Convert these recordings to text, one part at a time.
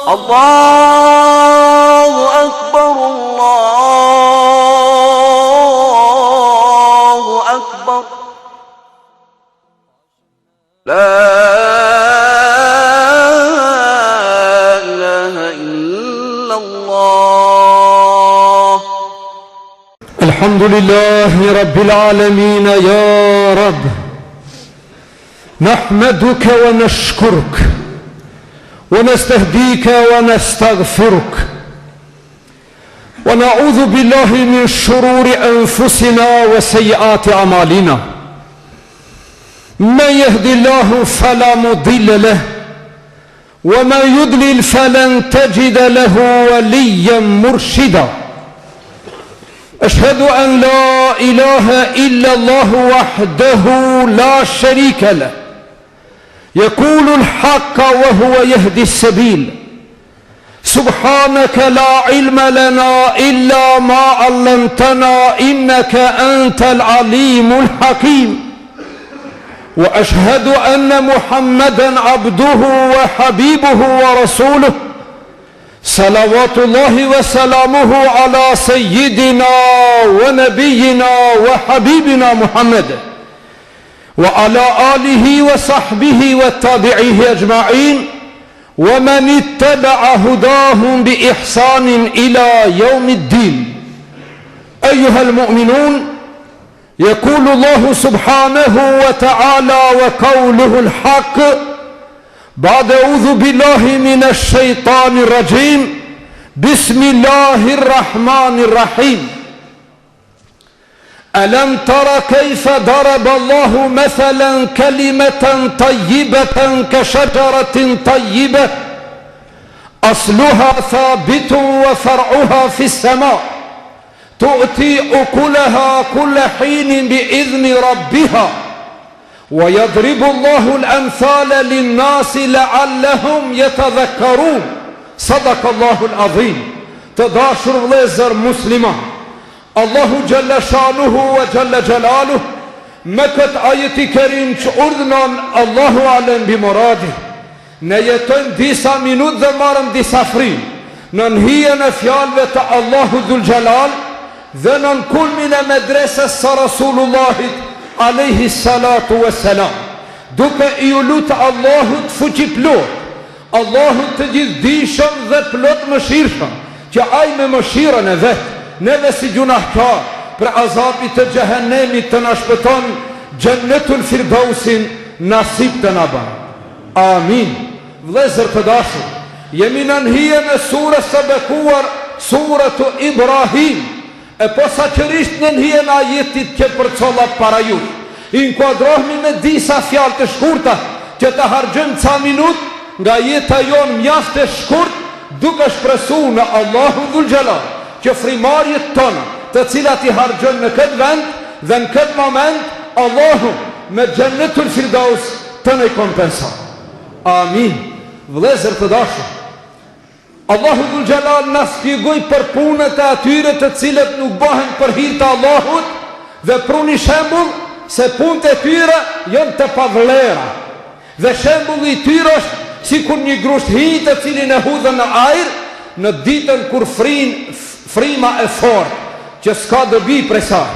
Allahu Akbar, Allahu Akbar. La ilaha illa Allah. Alhamdulillahi Rabbil Alamin, ya Rabb. نحمدك ونشكرك ونستهديك ونستغفرك ونعوذ بالله من شرور أنفسنا وسيئات أعمالنا. من يهد الله فلا مضل له ومن يضلل فلن تجد له وليا مرشدا. أشهد أن لا إله إلا الله وحده لا شريك له يقول الحق وهو يهدي السبيل. سبحانك لا علم لنا إلا ما علمتنا إنك أنت العليم الحكيم. وأشهد أن محمدا عبده وحبيبه ورسوله صلوات الله وسلامه على سيدنا ونبينا وحبيبنا محمد وعلى آله وصحبه والتابعيه أجمعين ومن اتبع هداهم بإحسان إلى يوم الدين. أيها المؤمنون، يقول الله سبحانه وتعالى وقوله الحق بعد أعوذ بالله من الشيطان الرجيم بسم الله الرحمن الرحيم. ألم تر كيف ضرب الله مثلا كلمة طيبة كشجرة طيبة أصلها ثابت وفرعها في السماء تؤتي أكلها كل حين بإذن ربها ويضرب الله الأمثال للناس لعلهم يتذكرون. صدق الله العظيم. تداشر vëllezër musliman, Allahu Gjelle Shanuhu wa Gjelle Gjelaluh me këtë ajeti kerim që urdhënon Allahu alem bi moradi. Ne jetojmë disa minut dhe marëm disa frim në hijen e fjalëve të Allahu Dhul Gjelal dhe në kulmin e medresës së Rasulullahit alayhi salatu wassalam, duke I lutë Allahut fuqi plot, Allahut të gjithdijshëm dhe plot mëshirshëm, që ai me mëshirën e vet neve si gjunahkar për azabit të xhehenemit të na shpëton Jannetul Firdausin nasib të na bën. Amin. Vëllezër të dashur, jemi në hijen e surës së bekuar, suratu Ibrahim, e posaçërisht në hijen e ajetit që përcollat para ju. Inkuadrohemi me disa fjalë të shkurta që të harxojmë ca minut nga jeta jonë mjaft e shkurt, duke shpresuar në Allahu Dhul Gjelal që frimarjet tona, të cilat I harxojmë në këtë vend dhe në këtë moment, Allahu me Jannetul Firdaus të ne kompenson. Amin. Vëllezër të dashur, Allahu Dhul Gjelal na shpjegoi për punët e atyre të cilët nuk bëhen për hir të Allahut dhe pruni shembull se punët e tyre janë të pavlera. Dhe shembulli I tyre është sikur një grusht hi të cilin e hudhën në ajër në ditën kur frima e fortë që s'ka dobi prej saj.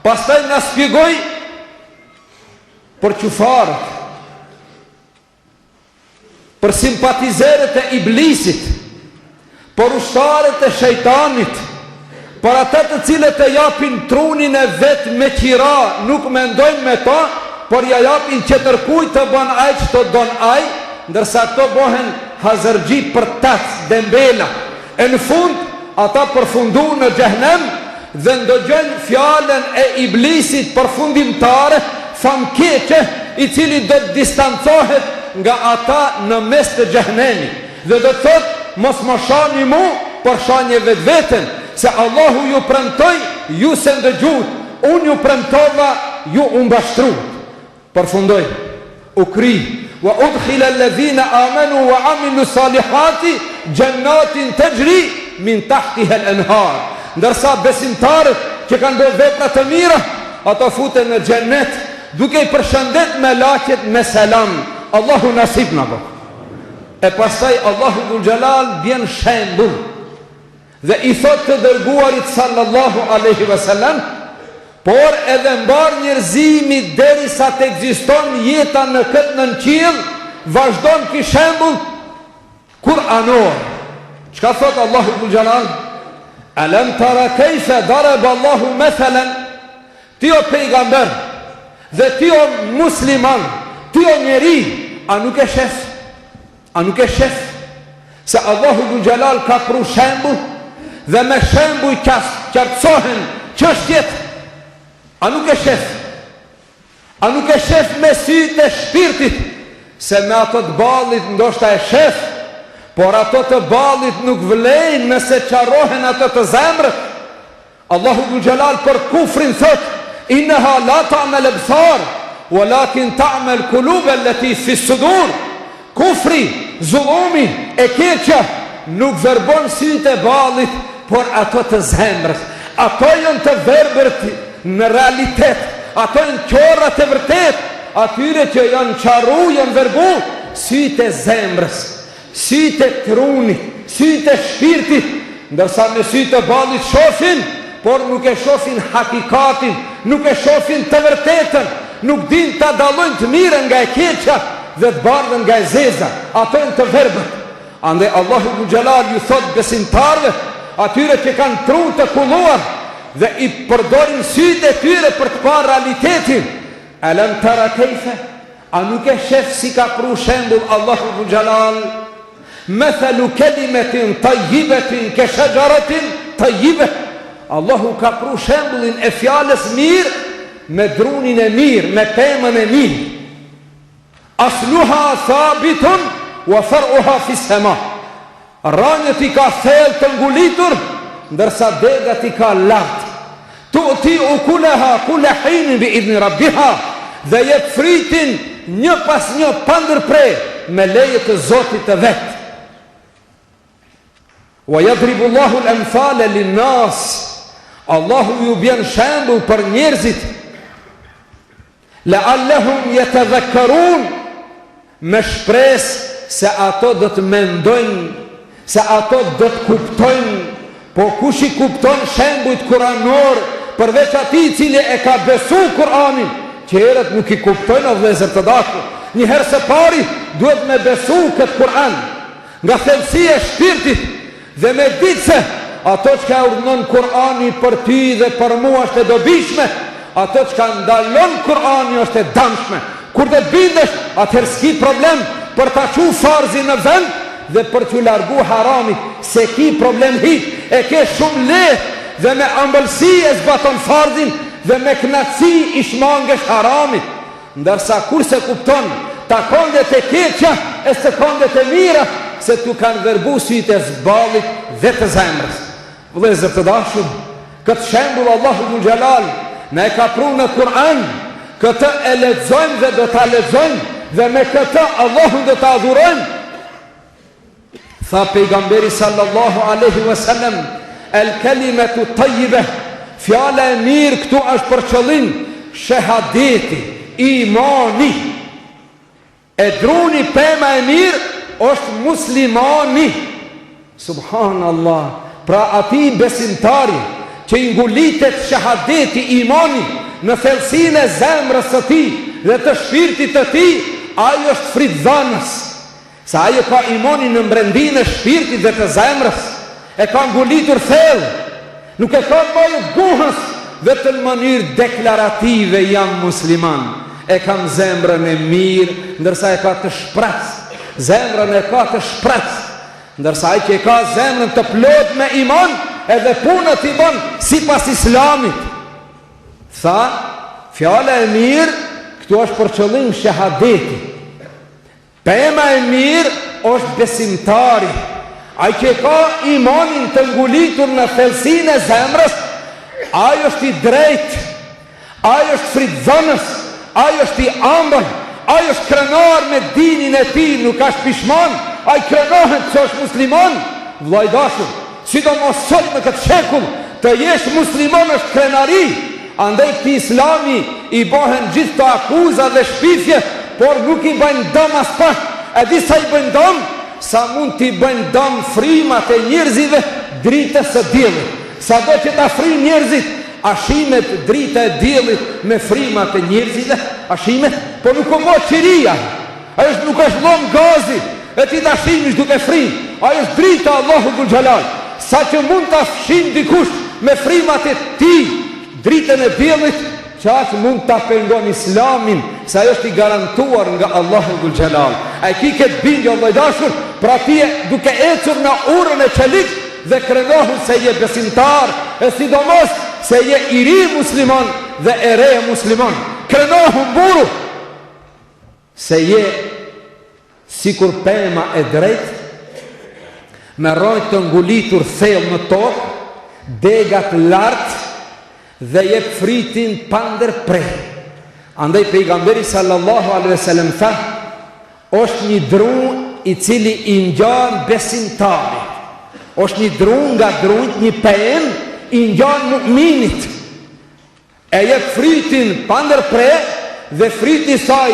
Pastaj na shpjegoi për qufarët, për simpatizerët e iblisit, për ushtarët e shejtanit, për ata të cilët e japin trunin e vet me qira, nuk mendojnë me ta, por ja japin që tërkujt të bën aj që të don aj, ndërsa këto bohen hazërgji për tac, dembela. E në fund, ata përfundu në xhehenem dhe ndëgjën fjallën e iblisit përfundimtare, famkeqe, I cili do të distancohet nga ata në mes të xhehenemi. Dhe do të thotë, mos më shani mu, por shani vetë vetën, se Allahu ju premtoi, ju se ndëgjut, unë ju premtova, ju mbashtrut. Përfundoj, u kri, wa udkhila alladhina amanu wa amilu salihati jannatin tajri min tahtiha al-anhar. Ndërsa besimtarët që kanë bërë vepra të mira, ata futen në xhennet duke I përshëndet me laqet me selam. Allahu nasib na bë. E pastaj Allahu dhul Gjelal bjen shembull dhe i thot të dërguarit sallallahu alaihi wasallam, por edhe mbar njerëzimi derisa të ekziston jeta në këtë nënqiell, vazhdon ky shembull kuranor. Çka thot Allahu dhul Gjelal? Alam tara kayfa daraba Allahu mathalan, ti o pejgamber dhe ti o musliman, ti o njeri, a nuk e shef? A nuk e shef se Allahu dhul Gjelal ka pru shembull dhe me shembull qartësohen çështjet? A nuk e shef? A nuk e shef me sytë e shpirtit? Se me ato të ballit ndoshta e shef, por ato të ballit nuk vlejnë nëse qarohen ato të zemrës. Allahu dhul Gjelal për kufrin thot: innaha la ta'mal absar walakin ta'mal qulub allati fi sudur. Kufri, zullumi, e keqja nuk verbon sytë e ballit, por ato të zemrës. Ato janë të verbërt në realitet, ato janë qorrat e vërtet, atyre që janë qaru, janë verbu, sytë e zemrës, sytë e trunit, sytë e shpirtit, ndërsa me sytë e ballit shofin, por nuk e shofin hakikatin, nuk e shofin të vërtetën, nuk din të dallojnë të mirën nga e keqja dhe të bardhën nga e zeza, ato janë të verbët. Andaj Allahu dhul Gjelal ju thot besimtarve, atyre që kanë tru të kulluar dhe i përdorin sytë e tyre për të parë realitetin. Alam tara kayfa, a nuk e shef si ka pru shembull Allahu dhul Gjelal? Mathalu kalimatin tayyibatin ka shajaratin tayyibah. Allahu ka pru shembullin e fjalës mirë me drunin e mirë, me pemën e mirë. Asluha thabitun wa far'uha fi sama. Rranjët i ka thellë të ngulitur, ndërsa degat i ka lartë. Tu'ti ukulaha kulla hinin bi idhni rabbiha, dhe jep fritin një pas një pandërprej me leje të Zotit të vetë. Wa yadribu Allahu al-amthala lin-nas. Allahu ju bjen shembull për njerëzit, la'allahum yatadhakkarun, me shpresë se ato do të mendojnë, se ato do të kuptojnë. Po kush i kupton shembujt kuranor përveç atij i cili e ka besu Kur'anin, qerët nuk i kuptojnë, o vëllezër të dashur. Një herë së pari duhet me besu këtë Kur'an nga thellësia e shpirtit dhe me ditë se ato që ka urdhënon Kur'ani për ty dhe për mua është e dobishme, ato që ka ndalon Kur'ani është e dëmshme. Kur të bindesh, atëherë s'ki problem për ta çu farzin në vend dhe për t'u largu haramit, se ki problem hiç, e ke shumë lehtë dhe me ëmbëlsi e zbaton farzin dhe me knatësi i shmangesh haramit. Ndërsa kur se kupton takondet e keqja e sekondet e mira, se tu kanë verbu sytë e zballit dhe të zemrës. Vëllezër të dashur, këtë shembull Allahu dhul Gjelal ne e ka pru në Kur'an, këtë e lexojmë dhe do ta lexojmë dhe me këtë Allahun do ta adhurojmë. Tha pejgamberi sallallahu alaihi wasallam, el kalimatu tayyibah, fjala e mirë këtu është për qëllim shahadeti, imani. E druni pema e mirë është muslimani. Subhanallah. Pra ati besimtari që i ngulitet shahadeti, imani në thellësinë e zemrës së tij dhe të shpirtit të tij, ai është fritdhanës. Sa ajo ka imanin në mbrendin e shpirtit dhe të zemrës, e ka ngulitur thellë, nuk e ka bajë guhës dhe të në mënyrë deklarative jam musliman. E kam zemrën e mirë, ndërsa e ka të shpresë. Zemrën e ka të shpresë, ndërsa ai që e ka zemrën të plot me iman, edhe punët i bën sipas Islamit. Tha, fjala e mirë këtu është për qëllim shahadeti. Pema e mirë është besimtari. Ai që ka imanin të ngulitur në thellësinë e zemrës, ai është i drejtë, ai është fritdhënës, ai është i ëmbël, ai është krenar me dinin e tij, nuk është pishman, ai krenohet që është musliman. Vllai dashur, sidomos sot në këtë shekull, të jesh musliman është krenari. Andaj këtij Islami i bëhen gjithë të akuza dhe shpifje, por nuk i bëjnë dëm as pak. E di sa i bëjnë dëm? sa mund t'i bëjnë dëm frimat e njerëzive dritës së diellit. Sa do që ta frin njerëzit ashimet drita e diellit me frimat e njerëzive, ashimet, po nuk o bo qiria. Ajo nuk është lom gazi, e ti ta shimish duke frin. Ajo është drita Allahu Dhul Gjalal. Sa që mund ta fshin dikush me frimat e ti, dritën e diellit, që atë mund ta pengon islamin, sa ajo është i garantuar nga Allahu Dhul Gjalal. A ki këtë bindje Allah i dashur, pra ti duke ecur në urën e qelik dhe krenohu se je besimtar, e sidomos se je i ri musliman dhe e re musliman. Krenohu mburu se je sikur pema e drejt, me rojt të ngulitur thellë në tokë, degat lartë, dhe jep fritin pander prej. Andaj pejgamberi sallallahu alaihi wasallam tha, është një dru i cili i ngjan besimtarit. Është një dru nga drunjt, një pen i ngjan mu'minit. E jep fritin pander prej dhe friti saj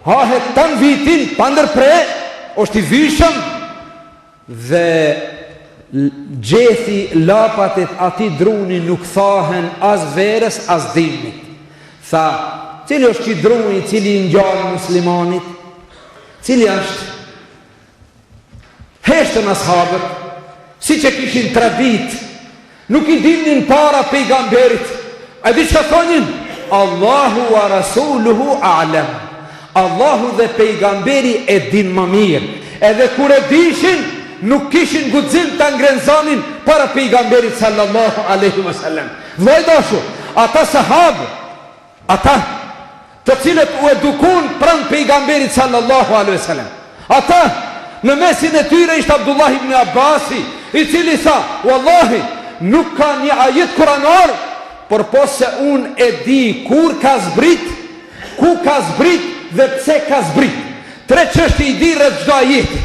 hahet tan vitin pander prej, është i vishëm dhe gjethi lapatit ati druni nuk thahen as verës as dimnit. Tha, cili është që druni cili i ngjan muslimanit? Cili është? Heshtën ashabët, si që kishin tradit, nuk i dimnin para pejgamberit. A di që thonin? Allahu wa rasuluhu a'lam. Allahu dhe pejgamberi e din më mirë. Edhe kur e dishin, nuk kishin guxim të ngrenzanin para pejgamberit sallallahu alaihi wasallam. Vëjdashu, ata sahabë, ata të cilët u edukun pranë pejgamberit sallallahu alaihi wasallam, ata në mesin e tyre ishte Abdullah ibn Abbasi, i cili tha, wallahi, nuk ka një ajet kuranor, por po se unë e di kur ka zbrit, ku ka zbrit dhe pse ka zbrit. Tre çështje i di rreth çdo ajeti.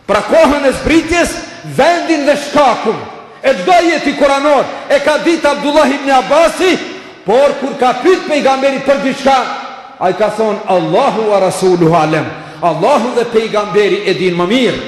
Pra kohën e zbritjes, vendin dhe shkakun. E çdo ajeti kuranor e ka ditë Abdullah ibn Abbasi, por kur ka pyet pejgamberi për diçka, ai ka thonë Allahu wa rasuluhu alem. Allahu dhe pejgamberi e din më mirë.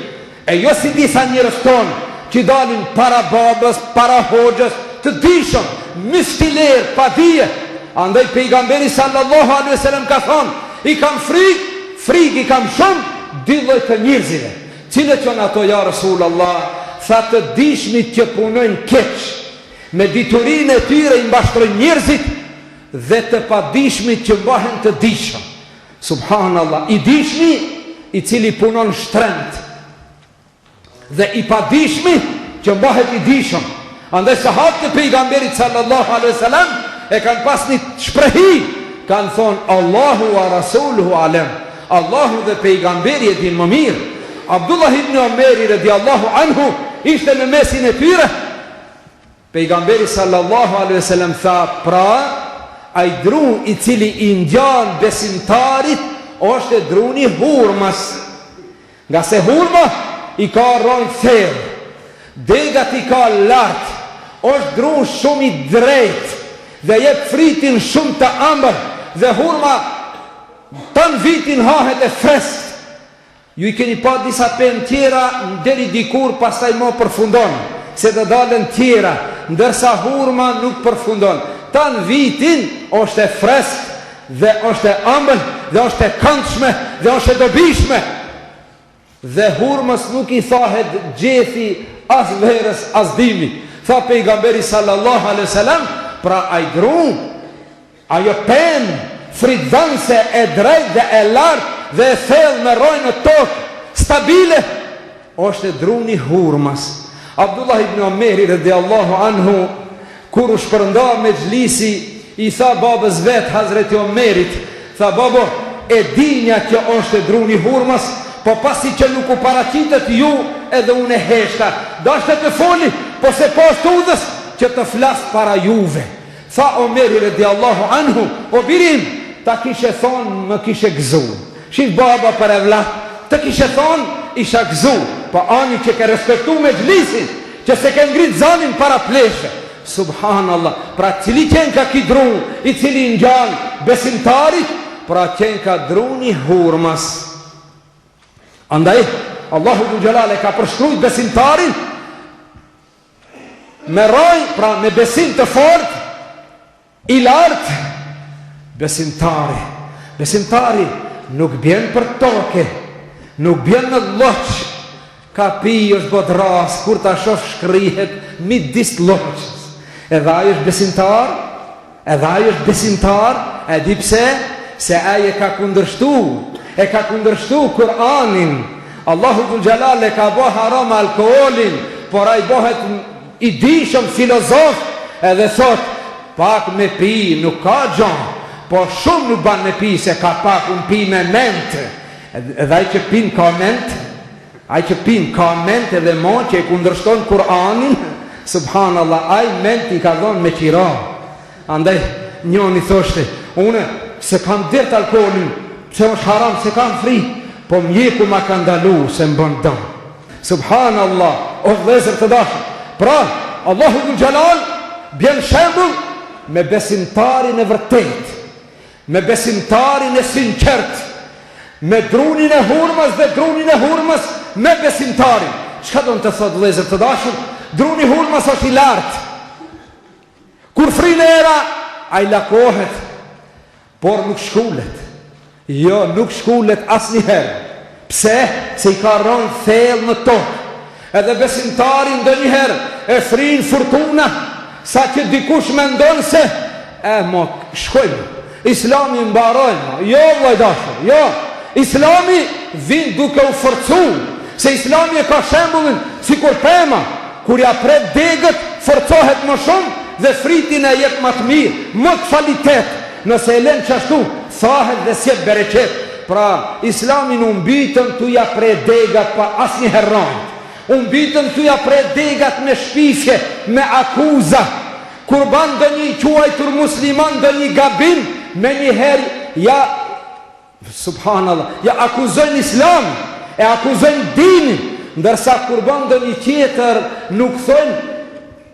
E jo si disa njerëz tonë që dalin para babës, para hoxhës, të dishëm, mistiler, pa dije. Andaj pejgamberi sallallahu alaihi wasallam ka thonë, i kam frikë i kam shumë dy lloj të njerëzive. Cilët janë ato ja Rasulullah? Tha të dishmit që punojnë keq, me diturinë e tyre i mbashtrojnë njerëzit, dhe të padishmit që mbahen të dishëm. Subhanallah, i dishmi i cili punon shtrend, dhe i padishmi që mbahet i dishëm. Andaj sahabët e pejgamberit sallallahu alaihi wasallam e kanë pas një shprehi, kanë thonë Allahu wa rasuluhu alem. Allahu dhe pejgamberi e din më mirë. Abdullah ibn Omeri radiallahu anhu ishte në mesin e tyre. Pejgamberi sallallahu alaihi wasallam tha, pra ai dru i cili i ngjan besimtarit është druni hurmas. Nga se hurma i ka rronjë thellë, degat i ka lartë, është dru shumë i drejtë dhe jep fritin shumë të ëmbël, dhe hurma tan vitin hahet e freskët. Ju i keni pa disa penë tjera deri dikur pastaj mo përfundon, se të dalën tjera, ndërsa hurma nuk përfundon. Tan vitin është e freskët dhe është e ëmbël dhe është e këndshme dhe është e dobishme. Dhe hurmës nuk i thahet gjethi as verës as dimi. Tha pejgamberi sallallahu alaihi wasallam, pra ai dru, ajo penë fridhanse e drejt dhe e lartë dhe e thellë me rojë në tokë stabile, është e druni hurmas. Abdullah ibn Omeri radiallahu anhu, kur u shpërnda me xhlisi, i tha babës vetë Hazreti Omerit, tha babo, e dinja kjo është e druni hurmas, po pasi që nuk u paraqitet ju, edhe unë e heshta. Dashte të foli, po se poshtë udhës që të flasë para juve. Tha Omeri radiallahu anhu, o birim, ta kishe thonë, më kishe gëzu. Shif baba për e vla, të kishe thonë, isha gëzu. Po ani që ke respektu me xhlisin, që se ke ngrit zanin para pleshe. Subhanallah, pra cili qenë ka ki dru, i cili ngjan besimtarit, pra qenë ka druni hurmas. Andaj, Allahu Dhul Jalal e ka përshkruajtur besimtarin me roj, pra me besim të fort, i lartë. Besimtari nuk bjen për toke, nuk bjen në lloç, ka pi është bodras, kur ta shoh shkrihet midis lloçës. Edhe ai është besimtar, e di pse? Se ai e ka kundërshtu Kur'anin. Allahu Dhul Jalal e ka bë haram alkoolin, por ai bëhet i dishëm filozof, edhe thot, pak me pi nuk ka gjon, po shumë nuk ban me pi, se ka pak unë pi me ment. Edhe ai që pin ka ment, edhe mo që e kundërshton Kur'anin, subhanallah, ai ment i ka dhon me qira. Andaj njoni thoshte, une se kam dert alkoolin, se është haram, se kam fri, po mjeku ma ka ndalu se mbën dëm. Subhanallah, o vëllezër të dashur. Pra, Allahu Dhul Jalal bjen shembull me besimtarin e vërtet, me besimtarin e sinqert, me drunin e hurmës dhe drunin e hurmës me besimtarin. Çka do të thotë vëllezër të dashur? Druni i hurmës është i lartë. Kur frin era, ai lakohet, por nuk shkullet. Jo, nuk shkullet asnjëherë. Pse? Se i ka rënë thellë në tokë. Edhe besimtari ndonjëherë e frin fortuna, sa që dikush mendon se mo shkojmë, Islami mbarojnë. Jo, vllai dashur, jo. Islami vin duke u forcu, se Islami e ka shembullin sikur pema, kur ja pret degët, forcohet më shumë dhe fritin e jep më të mirë, më kvalitet. Nëse e lën çashtu, thahet dhe sjell bereqet. Pra, Islami nuk mbitën tu ja pret degat pa asnjëherë rënë. Unë bitën të ja prej degat me shpifje, me akuza. Kur ban dë një quajtur musliman dë një gabim, me njëherë, subhanallah, akuzojnë Islam, e akuzojnë dinin, ndërsa kur ban dë një tjetër, nuk thonë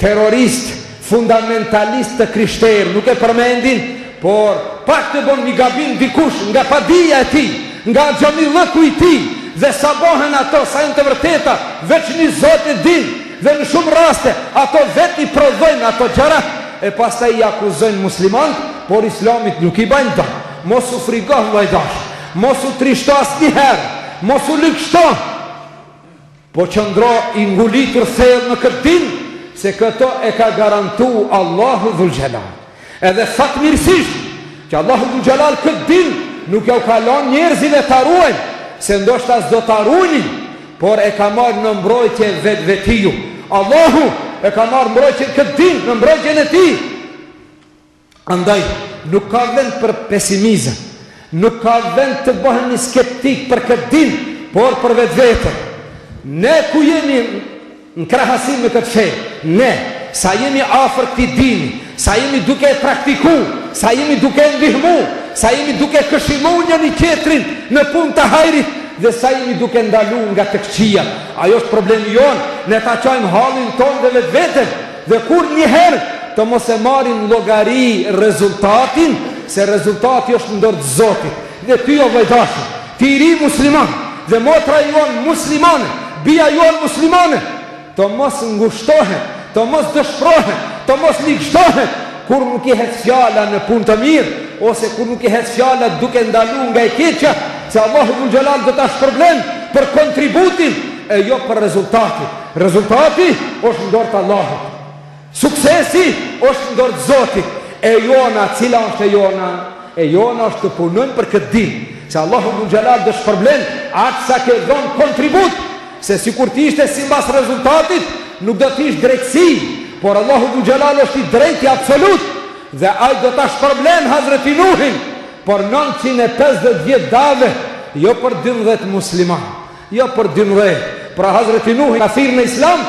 terrorist, fundamentalist të krishterë, nuk e përmendin, por pak të bon një gabim dikush nga padija e ti, nga gjoni lëku i ti, dhe sa bohen ato, sa jenë të vërteta, veç një Zot e din, dhe në shumë raste, ato vetë i prodhojnë ato gjëra, e pastaj i akuzojnë musliman, por Islamit nuk i bajnë da. Mos u frigoh vllajdash, mos u trishto asnjëherë, mos u lykshto, po qëndro i ngulitur thellë në këtë din, se këto e ka garantu Allahu Dhul Jalal. Edhe fatmirësisht që Allahu Dhul Jalal këtë din nuk ja u kalon njerëzive ta ruajnë, se ndoshta s'do ta ruajnë, por e ka marrë në mbrojtje vetvetiu. Allahu e ka marrë mbrojtjen këtë din, në mbrojtjen e tij. Andaj nuk ka vend për pesimizëm, nuk ka vend të bëhemi skeptik për këtë din, por për vetvete. Ne ku jemi në krahasim me këtë fe, ne sa jemi afër këtij dini, sa jemi duke e praktiku, sa jemi duke e ndihmu, sa jemi duke këshillu njëri tjetrin në punë të hajrit, dhe sa jemi duke ndalu nga të këqija. Ajo është problemi jonë, ne ta qajmë halin tonë dhe vetveten, dhe kur njëherë të mos e marrin llogari rezultatin, se rezultati është ndër të Zotit. Dhe ty o vllajdashur, ti i ri musliman, dhe motra jonë muslimane, bia jonë muslimane, të mos ngushtohet, të mos dëshpërohet, të mos ligështohet, kur nuk i hec fjala në punë të mirë, ose kur nuk i hec fjala duke ndalu nga e keqja, se Allahu Dhul Jalal do ta shpërblen për kontributin e jo për rezultatin. Rezultati është në dorë të Allahut. Suksesi është në dorë të Zotit. E jona, cila është e jona? E jona është të punojmë për këtë din, se Allahu Dhul Jalal do shpërblen atë sa ke dhënë kontribut, se sikur ti ishte sipas rezultatit, nuk do të ishte drejtësi, por Allahu Dhul Jalal është i drejti absolut, dhe ai do ta shpërblen Hazreti Nuhin por 950 vjet dave, jo për 12 musliman, jo për 12. Pra Hazreti Nuhi ka thirrë në Islam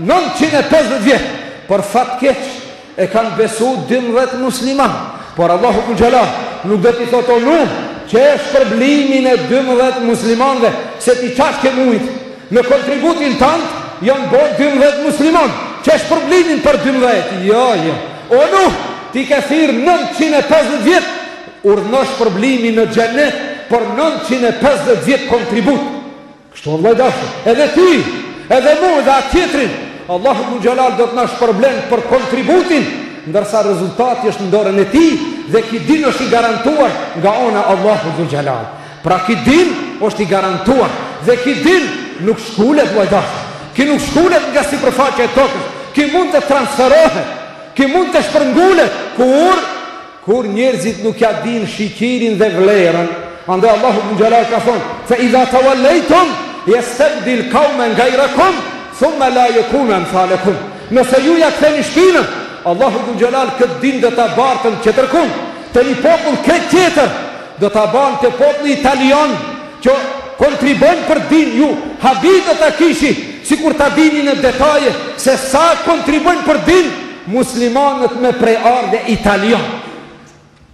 950 vjet, por fatkeq e kanë besu 12 musliman. Por Allahu Dhul Jalal nuk do t'i thotë o Nuh, që e shpërblimin e 12 muslimanve, se ti qash ke mujt në kontributin tant, janë bërë 12 musliman, që e shpërblimin për 12. Jo. O Nuh, ti ke thirrë 950 vjet, urdhëno shpërblimin në xhenet për 950 vjet kontribut. Kështu Allah i dashur, edhe ti, edhe mu, edhe atë tjetrin, Allahu Dhul Gjelal do të na shpërblen për kontributin, ndërsa rezultati është në dorën e tij dhe ky din është i garantuar nga ana Allahu Dhul Gjelal. Pra ky din është i garantuar dhe ky din nuk shkulet vajdash. Ky nuk shkulet nga sipërfaqja e tokës. Ky mund të transferohet, ky mund të shpërngulet kur njerëzit nuk ja din shikirin dhe vlerën. Andaj Allahu Dhul Gjelal ka thonë: "Fa idha tawallaytum yastabdil qauman ghayrakum thumma la yakunu amthalakum." Nëse ju ja ktheni shpinën, Allahu Dhul Gjelal këtë din do ta bartën qëtërkun të një popull këtë tjetër, do ta banë të populli italian që kontribojnë për din. Ju habit do ta kishi, si kur ta dini në detaje se sa kontribojnë për din muslimanët me preardhje italian.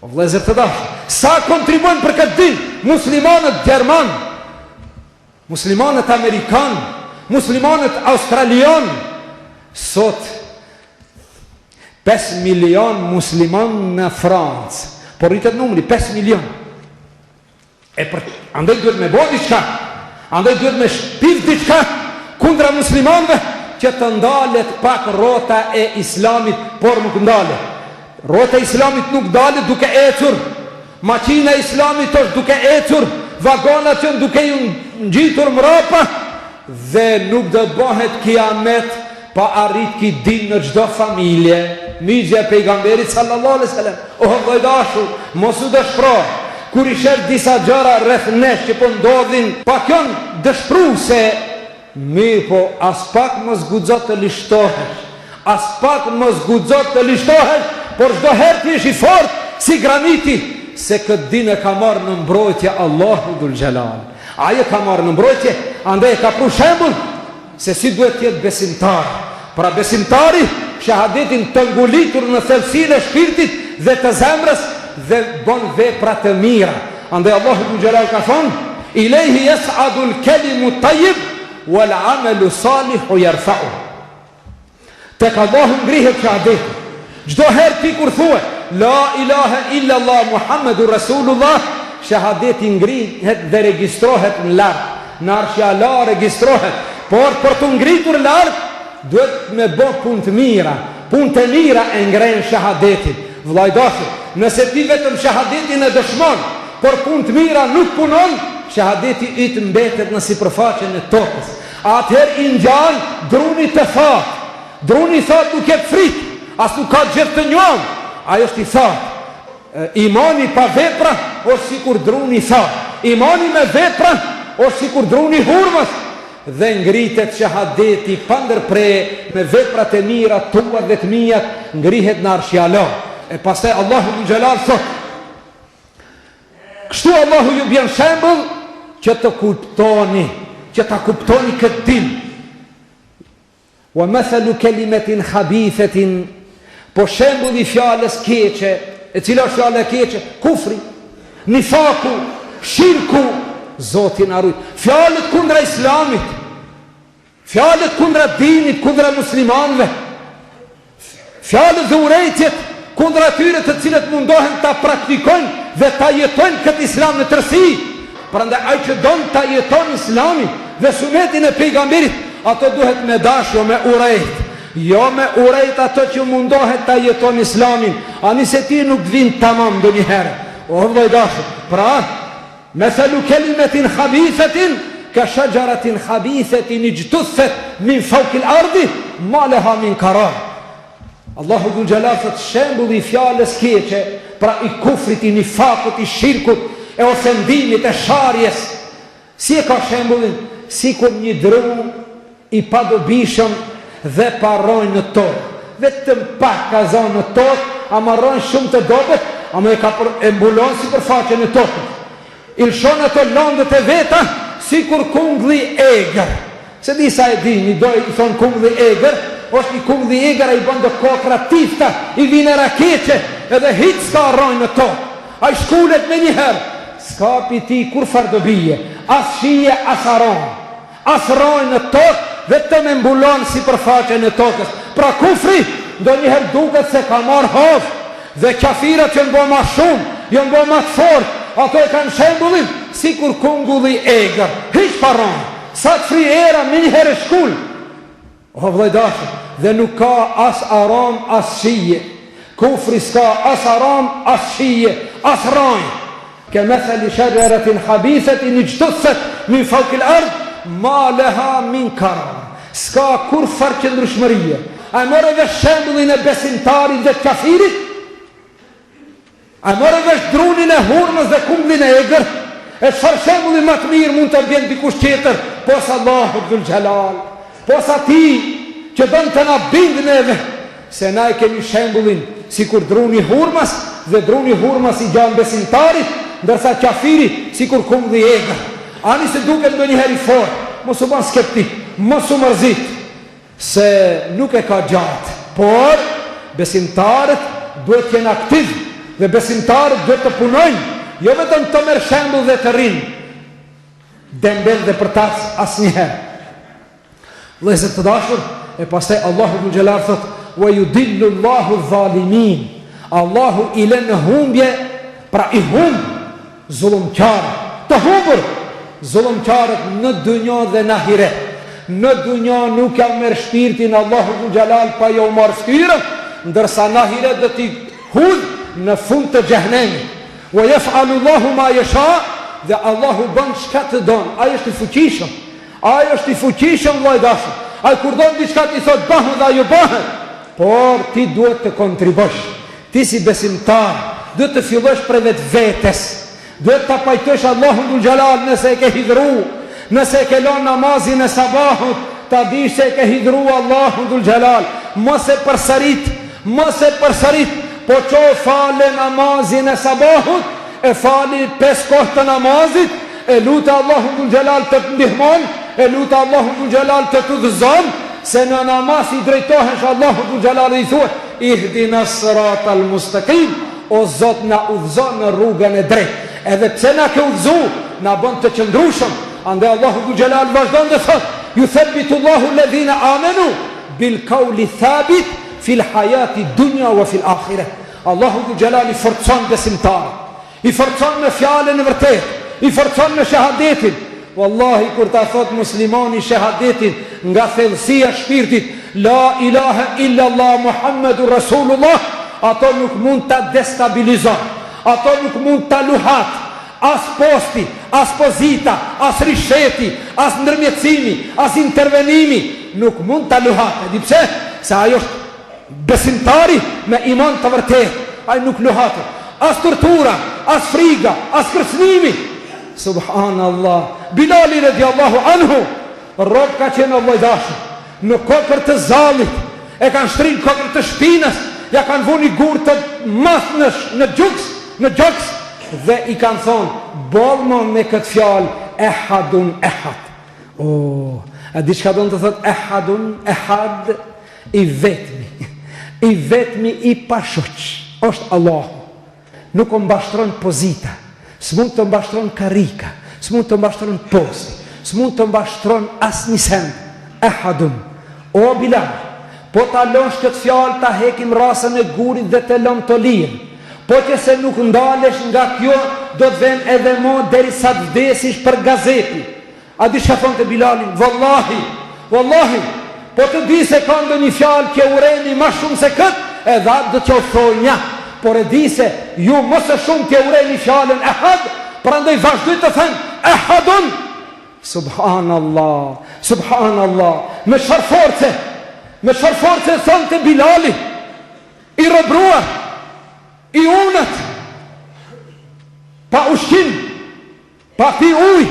O vëllezër të dashur, sa kontribojnë për këtë din muslimanët gjerman, muslimanët amerikan, muslimanët australian. Sot 5 milion musliman në Francë, por rritet numri 5 milion. Andaj duhet me bo diçka, andaj duhet me shpiv diçka kundra muslimanëve, që të ndalet pak rrota e islamit, por nuk ndalet. Rrota e islamit nuk ndalet duke ecur, makina e islamit është duke ecur, vagonat që duke ju ngjitur mrapa, dhe nuk do të bëhet kiamet pa arrit ki din në çdo familje. Migja e pejgamberit sallallahu alaihi wasallam: "O vëllai dashur, mos u dëshpro kur i shef disa gjëra rreth nesh që po ndodhin, pa kjo dëshpruese, mirë po as pak mos guxo të lishtohesh, as pak mos guxo të lishtohesh, por çdo herë ti je i fortë si graniti, se këtë din e ka marrë në mbrojtje Allahu Dhul Gjelal. Ai e ka marrë në mbrojtje, andaj e ka pru shembull se si duhet të jetë besimtar. Pra besimtari shahadetin të ngulitur në thelbësinë e shpirtit dhe të zemrës dhe bon vepra të mira. Andaj Allahu Dhul Gjelal ka thonë: "Ilayhi yas'adu al-kalimu at-tayyib wal 'amalu salihu yarfa'u." Tek Allahu ngrihet shahadeti. Çdo herë ti kur thua la ilaha illa Allah Muhammedur Rasulullah, shahadeti ngrihet dhe registrohet në lart. Në Arshi Allah registrohet. Por për të ngritur lart duhet me bë punë të mira. Punë të mira e ngren shahadetin. Vëllai dashur, nëse ti vetëm shahadetin e dëshmon, por punë të mira nuk punon, shahadeti yt mbetet në sipërfaqen e tokës. Atëherë i ngjan druni të thatë. Druni thatë nuk e frikë, as nuk ka gjë të njohur. Ajo është i thatë. Imani pa vepra është sikur druni thatë. Imani me vepra është sikur druni hurmës. Dhe ngritet shahadeti pa ndërprer me veprat e mira tua dhe të mia, ngrihet në Arshi Allah. E pastaj Allahu Dhul Gjelal thot: "Kështu Allahu ju bën shembull që të kuptoni, që ta kuptoni këtë din. Wa mathalu kalimatin khabithatin", po shembulli fjalës keqe, e cila është fjala e keqe? Kufri, nifaku, shirku. Zoti na ruaj. Fjalët kundra islamit, fjalët kundra dinit, kundra muslimanëve, fjalët dhe urrejtjet kundra atyre të cilët mundohen ta praktikojnë dhe ta jetojnë këtë islam në tërësi. Prandaj ai që don ta jeton islamin dhe sunetin e pejgamberit, ato duhet me dashje, me urrejt. Jo me urrejt ato që mundohet ta jeton islamin, ani se ti nuk vin tamam ndonjëherë. O vëllai dashur, pra مثل كلمة خبيثة كشجرة خبيثة اجتثت من فوق الأرض ما لها من قرار. Allahu Dhul Gjelal thot shembulli i fjalës keqe, pra i kufrit, i nifakut, i shirkut, e ofendimit, e sharjes, si e ka shembullin? Sikur një dru i padobishëm dhe parrojnë në tokë. Vetëm pak ka zonë në tokë, ama rrojnë shumë të dobet, ama e mbulon sipërfaqen e tokës. Ilshon ato lëndët e veta sikur kungulli egër. Se disa e dini, do i thon kungulli egër, është një kungulli egër, ai bën do kokra tifta, i vjen rakeçe, edhe hiç s'ka rrojnë në tokë. Ai shkulet me një herë, s'kapi ti kur fardobije, as shije, as aron, as rrojnë në tokë, vetëm e mbulon sipërfaqen e tokës. Pra kufri ndonjëherë duket se ka marrë hovë, dhe kafirat që bën më shumë, janë bën më të fortë. Ato e kanë shembullin sikur kungulli egër, hiç parron, sa të fri era, me një herë shkull. O vllajdashë, dhe nuk ka as aram, as shije. Kufri s'ka as aram, as shije, as rajnë. Kemethali shajaratin habithatin ijtuthët min fawqil ard, ma leha min karam. S'ka kur farë qëndrushmërije. A morë vesh shembullin e besimtarit dhe të kafirit? A morë vesh drunin e hurmës dhe kumblin e egër? E çfarë shembulli më të mirë mund të bjen dikush tjetër posa Allahu Dhul Jalal, posa ti që don të na bindë neve, se na e kemi shembullin sikur druni hurmas dhe druni hurmas i gjan besimtarit, ndërsa kafiri sikur kumbulli i egër. Ani se duket ndonjëherë i fortë, mos u bën skeptik, mos u mërzit, se nuk e ka gjatë, por besimtarët duhet të jenë aktiv dhe besimtarët duhet të punojnë. Jo vetëm të merë shembull dhe të rinë dembel dhe përtas asnjëherë. Vëllezër të dashur, e pastaj Allahu Dhul Jalal thot: "Wa yudillu Allahu adh-dhalimin." Allahu i lën në humbje, pra i humb zullumqarët, të humbur zullumqarët në dunjë dhe në ahiret. Në dunjë nuk ka merr shpirtin Allahu Dhul Jalal pa jo marr fytyrën, ndërsa në ahiret do t'i hudh në fund të xhehenemit. Wa yaf'alu Allahu ma yasha, dhe Allahu bën çka të don. Ai është i fuqishëm. Ai është i fuqishëm vllai dashur. Ai kur don diçka ti thot bëhet dhe ajo bëhet. Por ti duhet të kontribosh. Ti si besimtar duhet të fillosh prej vetvetes. Duhet ta pajtosh Allahun Dhul Jalal nëse e ke hidhru, nëse e ke lënë namazin e sabahut, ta dish se e ke hidhru Allahun Dhul Jalal. Mos e përsërit, po qo fale namazin e sabahut, e fali 5 kohë të namazit, e lutë Allahu Dhul Jalal të të ndihmon, e lutë Allahu Dhul Jalal të të dhëzon, se në namaz i drejtohesh Allahu Dhul Jalal i thua: "Ihdina siratal mustaqim", o Zot na udhëzon në rrugën e drejtë. Edhe pse na ke udhëzu, na bën të qëndrueshëm. Andaj Allahu Dhul Jalal vazhdon dhe thot: "Yuthabbitu Allahu alladhina amanu bil qawli thabit fil hayati dunya wa fil akhirah." Allahu Dhul Jalal i forcon besimtarët, i forcon me fjalën e vërtetë, i forcon me shahadetin. Wallahi kur ta thot muslimani shahadetin nga thellësia e shpirtit, la ilaha illa Allah Muhammedur Rasulullah, ato nuk mund ta destabilizon, ato nuk mund ta luhat, as posti, as pozita, as risheti, as ndërmjetësimi, as intervenimi, nuk mund ta luhat. E di pse? Se ajo është besimtari me iman të vërtet. Ai nuk luhat, as tortura, as friga, as kërcënimi. Subhanallah. Bilali radiallahu anhu, rob ka qenë vllai dashur, në kokër të zallit e kanë shtrin kokër të shpinës, ja kanë vuni gur të mathnësh në gjoks, dhe i kanë thonë: "Bollmo me këtë fjalë, ehadun ehad." A di çka do të thotë ehadun ehad? I vetmi i pashoq është Allahu. Nuk o mbashtron pozita, s'mund të mbashtron karika, s'mund të mbashtron posti, s'mund të mbashtron asnjë send. Ehadun. O Bilal, po ta lësh këtë fjalë, ta hekim rasën e gurit dhe të lëm të lirë. Po që se nuk ndalesh nga kjo, do të vem edhe mo derisa të vdesish për gazeti. A di çka thonë te Bilalin? Wallahi, po të di se ka ndonjë fjalë që urreni më shumë se këtë, edhe atë do t'ju thoj një. Por e di se ju mos e shumë t'ju urreni fjalën ehad, prandaj vazhdoj të them ehadun. Subhanallah. Me çfarë force thonë te Bilali, i robruar, i unët, pa ushqim, pa pi ujë,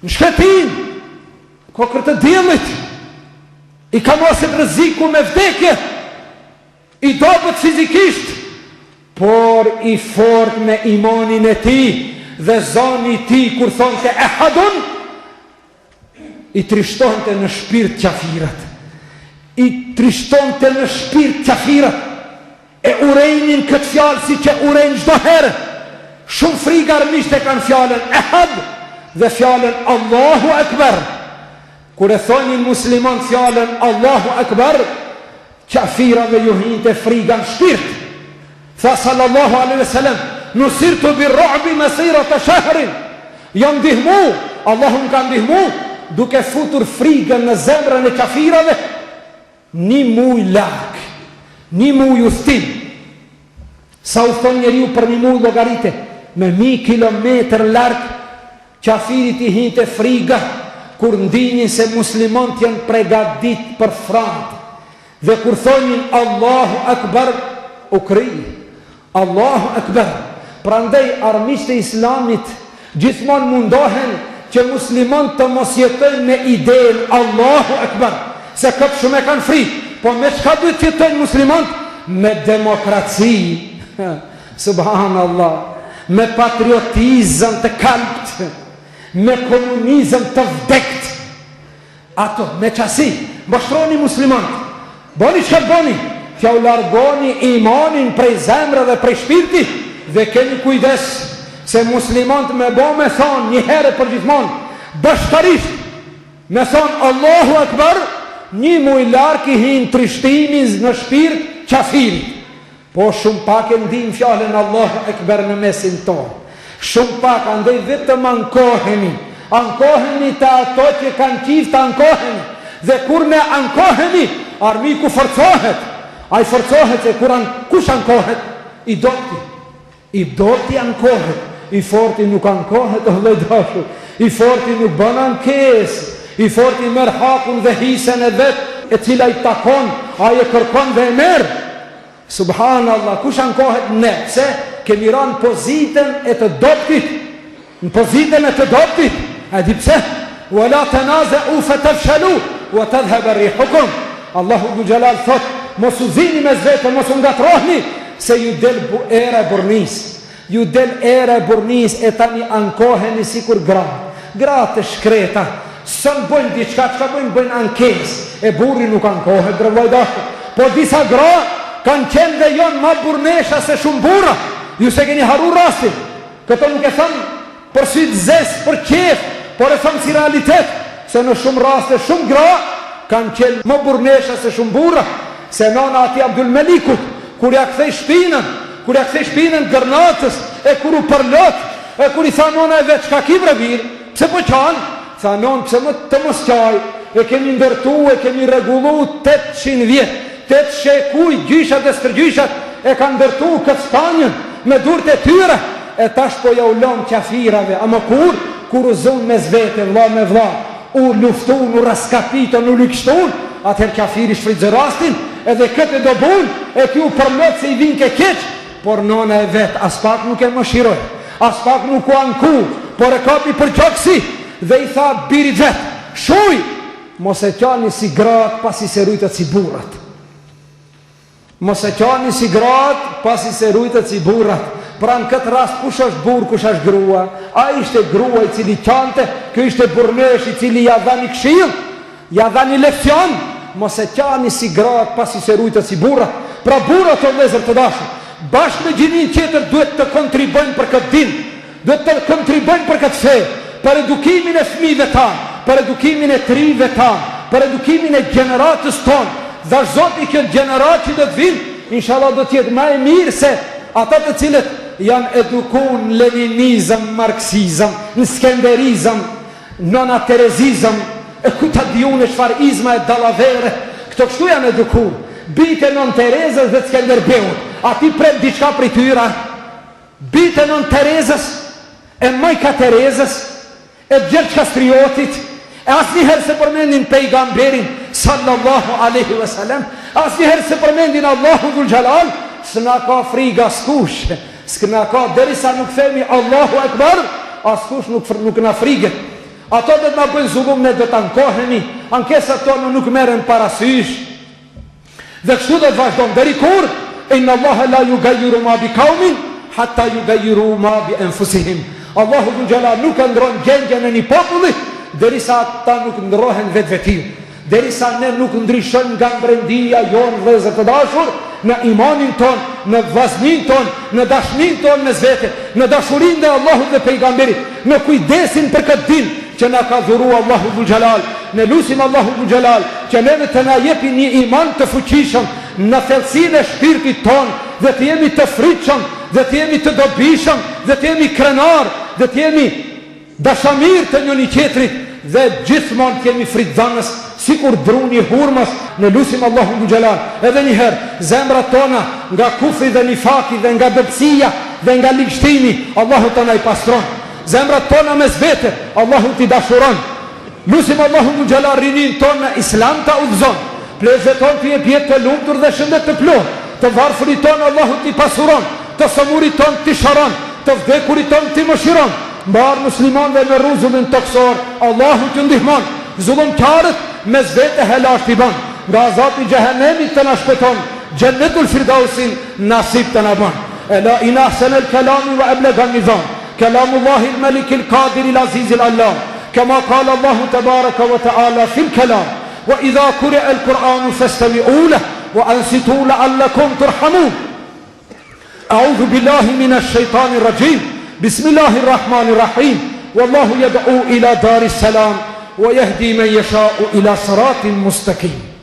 në shketin, kokër të diellit, i ka mosit rreziku me vdekje, i dobët fizikisht, por i fort me imanin e ti dhe zoni ti kur thonë të ehadun, i trishtonte në shpirt qafirat, e urejnin këtë fjalë si që urejnë çdo herë. Shumë frikë armisht e kanë fjalën ehad dhe fjalën Allahu Akbar. Kur e thonin musliman fjalën Allahu Akbar, qafirave ju hinte frika në shpirt. Tha sallallahu alaihi wasallam: "Nusirtu bir-ru'bi masirata shahrin." Jam ndihmu, Allahu më ka ndihmu duke futur frigën në zemrën e kafirave, 1 muj larg, 1 muj ustim. Sa u thon njeriu për 1 muj llogarite, me 1000 kilometër larg kafirit i hinte friga kur ndinin se muslimanët janë përgatit për front. Dhe kur thonin Allahu Akbar, u kri. Allahu Akbar. Prandaj armiqtë e Islamit gjithmonë mundohen që muslimanët të mos jetojnë me idenë Allahu Akbar, se këtë shumë e kanë frikë. Po me çka duhet të jetojnë muslimanët? Me demokraci. Subhanallah. Me patriotizëm të kalpt, me komunizëm të vdekt. Ato, me qasi, mbështroni muslimanët. Boni që boni, që u largoni imanin prej zemrë dhe prej shpirti, dhe keni kujdes, se muslimanët me bo me thonë një herë për gjithmonë, bashkarisht, me thonë Allahu Akbar, 1 muj larg i hinë trishtimin në shpirt qafirit. Po shumë pak e ndim fjallën Allahu Akbar në mesin tonë. Shumë pak, andaj vetëm ankohemi të ato që kanë qift, ankohemi. Dhe kur ne ankohemi, armiku forcohet. A i forcohet se kush ankohet? I dopti ankohet. I forti nuk ankohet, dhe dashur. I forti nuk bën ankes. I forti merr hakun dhe hisen e vet, e cila i takon, a i kërkon dhe e merr. Subhanallah, kush ankohet? Ne, pse? Kemi ranë pozitën e të doptit. Në pozitën e të doptit. A di pse? Wa la tanaza'u fatafshalu wa tadhhab rihukum. Allahu Dhul Jalal thot, mos u zini mes vete, mos u ngatrohni, se ju del era e burnis. Ju del era e burnis e tani ankoheni sikur gra. Gra të shkreta. Sën bëjnë diçka, çka bëjnë ankes. E burri nuk ankohet, drejt dashur. Po disa gra kanë qenë dhe jonë ma burnesha se shumë burra. Ju se keni haru rastin. Këto nuk e thëmë për sytë zes, për qef, por e thëmë si realitet, se në shumë raste, shumë gra, kanë qenë ma burnesha se shumë burra. Se nona ati Abdul Melikut, kur ja kthej shpinën gërnatës, e kur u përlot, e kur i tha nona e veç, ka ki vrevir, pse po qanë? Tha nonë, pse më të mos qaj, e kemi ndërtu, e kemi regullu 800 vjetë. 8 shekuj, gjyshat dhe stërgjyshat e kanë ndërtu këtë Spanjën me durët e tyre, e tash po ja u lom qafirave. Ama kur u zonë me zvete, vla me vla, u luftun, u raskapitën, u lykështun, atër qafiri shfridzë rastin, edhe këtë e dobun, e kjo përmët se i vinë ke keq, por nona e vetë, as pak nuk e më shiroj, as pak nuk u anku, por e kapi për gjokësi, dhe i tha birit vetë, shuj, mos e qani si gratë, pasi se rujtët si burat. Mos e qani si gratë, pasi se rujtët si burat. Pra në këtë rast, kush është burë, kush është grua? A ishte grua i cili qante, kjo ishte burnesh i cili ja dhani kshil, ja dhani lekcion. Mos e qani si gratë, pasi se rujtët si burat. Pra burat o lezër të dashur, bashkë me gjinin tjetër duhet të kontribojnë për këtë din, duhet të kontribojnë për këtë fe, për edukimin e fëmijëve tanë, për edukimin e trive tanë, për edukimin e gjeneratës tonë. Dhe Zoti kjo gjenerat që do të vinë, inshallah do tjetë ma e mirë se ata të cilët janë edukun në leninizëm, marksizëm, në skenderizëm, nona terezizëm, e ku të diune shfar izma e dalavere, këto kështu janë edukun, bite non Terezës dhe Skenderbeut, ati prem diçka për i tyra, bite non Terezës, e majka Terezës, e Gjergj Kastriotit, e asë njëherë se përmendin pejgamberin sallallahu aleyhi ve sellem, asë njëherë se përmendin Allahu Dhul Jalal, s'na ka friga s'kush, s'na ka derisa nuk themi Allahu Akbar, askush nuk na friget. Ato dhe të nga bëjnë zullum, ne dhe të ankohemi, ankesat tonë nuk meren parasysh, dhe kështu dhe të vazhdojnë, deri kur, inna Allahe la ju gajiru ma bi kaumin, hatta ju gajiru ma bi enfusihim. Allahu Dhul Jalal nuk ndronë gjendje në një populli, derisa ata nuk ndrohen vetë vetiu, derisa ne nuk ndryshën nga mbrendia jonë vëllezër të dashur, në imanin ton, në vllaznin ton, në dashnin ton me zvete, në dashurin dhe Allahut dhe pejgamberit, në kujdesin për këtë din që na ka dhuru Allahu Dhul Jalal. Ne lusim Allahu Dhul Jalal që neve të na jepi një iman të fuqishëm në thellësinë e shpirtit ton, dhe të jemi të fritshëm, dhe të jemi të dobishëm, dhe të jemi krenar, dhe të jemi dashamir të njëri tjetrit, dhe gjithmonë kemi fritdhanës sikur druni hurmës. Në lutim Allahun xhelal edhe një herë zemrat tona nga kufri dhe nifaki dhe nga dobësia dhe nga ligështimi, Allahu ta na i pastron. Zemrat tona mes vete, Allahu t'i dashuron. Lutim Allahun xhelal rinin ton në islam ta udhzon. Plezet ton t'i jep jetë të lumtur dhe shëndet të plotë. Të varfërit ton Allahu t'i pasuron, të sëmurit ton t'i sharon, të vdekurit ton t'i mëshiron. Mbar muslimanëve me rrezullin toksor, Allahu t'ju ndihmon. Zullumtarët mes vete helash t'i ban. Nga azati i xhehenemit të na shpëton, Jannetul Firdausin nasib të na ban. Ela in ahsana al-kalami wa ablaga an-nizam. Kalamullahi al-Malik al-Qadir al-Aziz al-Allam. Kama qala Allahu tabaraka wa ta'ala fi al-kalam. Wa idha quri'a al-Qur'anu fastami'u lahu wa ansitu la'allakum turhamun. A'udhu billahi minash shaitanir rajim. Bismillahir rahmanir rahim. Wallahu yad'u ila daris salam wa yahdi man yasha'u ila siratin mustaqim.